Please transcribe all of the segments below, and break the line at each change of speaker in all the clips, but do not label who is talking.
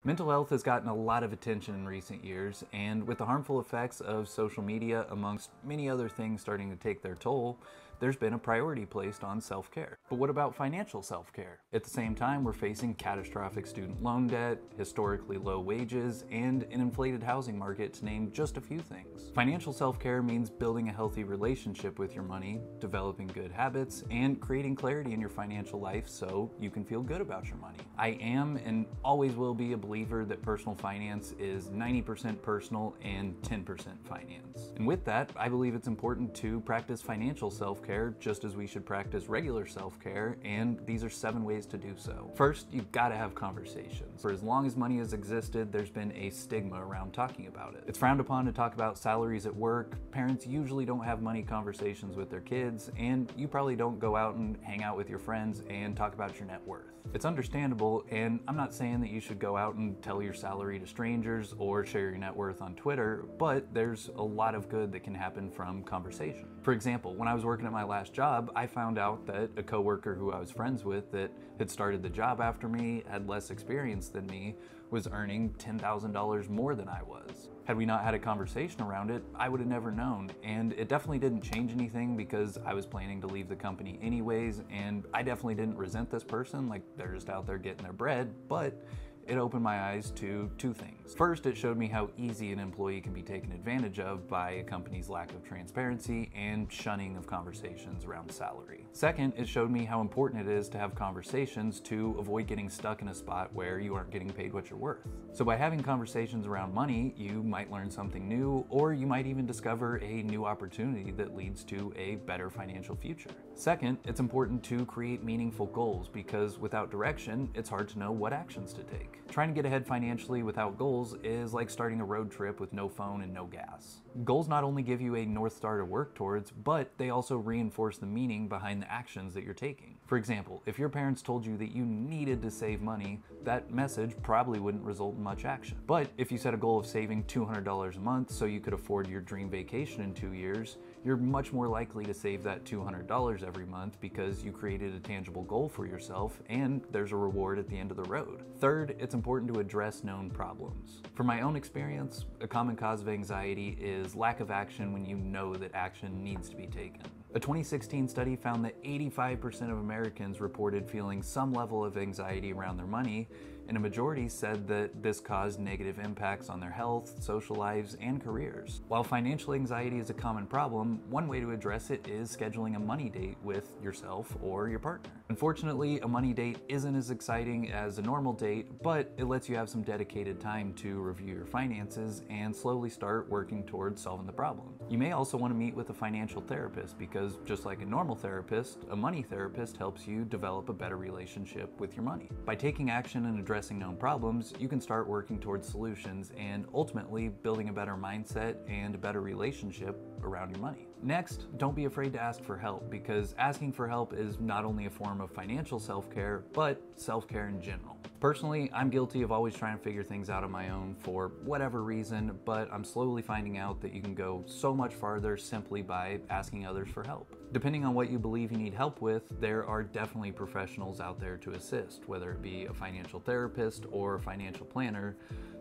Mental health has gotten a lot of attention in recent years, and with the harmful effects of social media, amongst many other things starting to take their toll, there's been a priority placed on self-care. But what about financial self-care? At the same time, we're facing catastrophic student loan debt, historically low wages, and an inflated housing market, to name just a few things. Financial self-care means building a healthy relationship with your money, developing good habits, and creating clarity in your financial life so you can feel good about your money. I am and always will be a believer that personal finance is 90% personal and 10% finance. And with that, I believe it's important to practice financial self-care just as we should practice regular self-care, and these are 7 ways to do so. First, you've got to have conversations. For as long as money has existed, there's been a stigma around talking about it. It's frowned upon to talk about salaries at work, parents usually don't have money conversations with their kids, and you probably don't go out and hang out with your friends and talk about your net worth. It's understandable, and I'm not saying that you should go out and tell your salary to strangers or share your net worth on Twitter, but there's a lot of good that can happen from conversation. For example, when I was working at my last job, I found out that a coworker who I was friends with that had started the job after me, had less experience than me, was earning $10,000 more than I was. Had we not had a conversation around it, I would have never known, and it definitely didn't change anything because I was planning to leave the company anyways, and I definitely didn't resent this person, like they're just out there getting their bread, but it opened my eyes to 2 things. First, it showed me how easy an employee can be taken advantage of by a company's lack of transparency and shunning of conversations around salary. Second, it showed me how important it is to have conversations to avoid getting stuck in a spot where you aren't getting paid what you're worth. So by having conversations around money, you might learn something new, or you might even discover a new opportunity that leads to a better financial future. Second, it's important to create meaningful goals because without direction, it's hard to know what actions to take. Trying to get ahead financially without goals is like starting a road trip with no phone and no gas. Goals not only give you a North Star to work towards, but they also reinforce the meaning behind the actions that you're taking. For example, if your parents told you that you needed to save money, that message probably wouldn't result in much action. But if you set a goal of saving $200 a month so you could afford your dream vacation in 2 years, you're much more likely to save that $200 every month because you created a tangible goal for yourself and there's a reward at the end of the road. Third, it's important to address known problems. From my own experience, a common cause of anxiety is lack of action when you know that action needs to be taken. A 2016 study found that 85% of Americans reported feeling some level of anxiety around their money, and a majority said that this caused negative impacts on their health, social lives, and careers. While financial anxiety is a common problem, one way to address it is scheduling a money date with yourself or your partner. Unfortunately, a money date isn't as exciting as a normal date, but it lets you have some dedicated time to review your finances and slowly start working towards solving the problem. You may also want to meet with a financial therapist because just like a normal therapist, a money therapist helps you develop a better relationship with your money. By taking action and addressing known problems, you can start working towards solutions and ultimately building a better mindset and a better relationship around your money. Next, don't be afraid to ask for help because asking for help is not only a form of financial self-care, but self-care in general. Personally, I'm guilty of always trying to figure things out on my own for whatever reason, but I'm slowly finding out that you can go so much farther simply by asking others for help. Depending on what you believe you need help with, there are definitely professionals out there to assist, whether it be a financial therapist or a financial planner.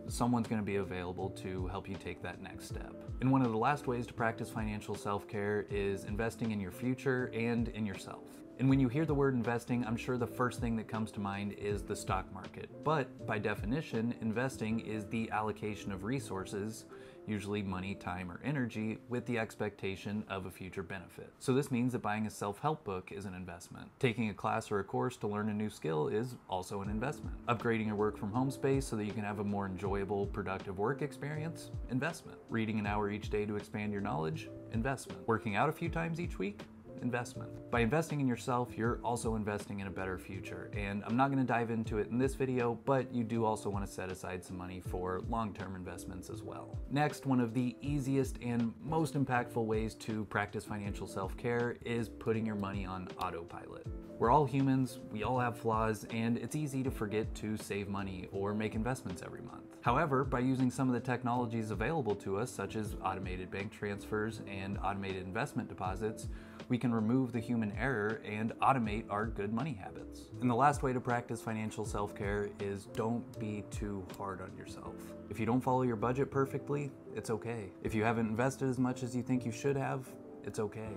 Someone's going to be available to help you take that next step. And one of the last ways to practice financial self-care is investing in your future and in yourself. And when you hear the word investing, I'm sure the first thing that comes to mind is the stock market. But by definition, investing is the allocation of resources, usually money, time, or energy, with the expectation of a future benefit. So this means that buying a self-help book is an investment. Taking a class or a course to learn a new skill is also an investment. Upgrading your work from home space so that you can have a more enjoyable, productive work experience, investment. Reading an hour each day to expand your knowledge, investment. Working out a few times each week, investment. By investing in yourself, you're also investing in a better future. And I'm not going to dive into it in this video, but you do also want to set aside some money for long-term investments as well. Next, one of the easiest and most impactful ways to practice financial self-care is putting your money on autopilot. We're all humans, we all have flaws, and it's easy to forget to save money or make investments every month. However, by using some of the technologies available to us, such as automated bank transfers and automated investment deposits, We can remove the human error and automate our good money habits. And the last way to practice financial self-care is don't be too hard on yourself. If you don't follow your budget perfectly, it's okay. If you haven't invested as much as you think you should have, it's okay.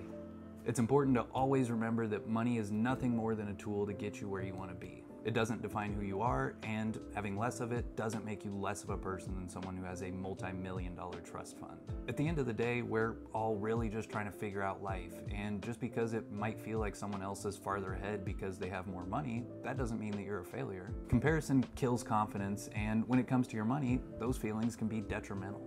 It's important to always remember that money is nothing more than a tool to get you where you want to be. It doesn't define who you are, and having less of it doesn't make you less of a person than someone who has a multi-million-dollar trust fund. At the end of the day, we're all really just trying to figure out life, and just because it might feel like someone else is farther ahead because they have more money, that doesn't mean that you're a failure. Comparison kills confidence, and when it comes to your money, those feelings can be detrimental.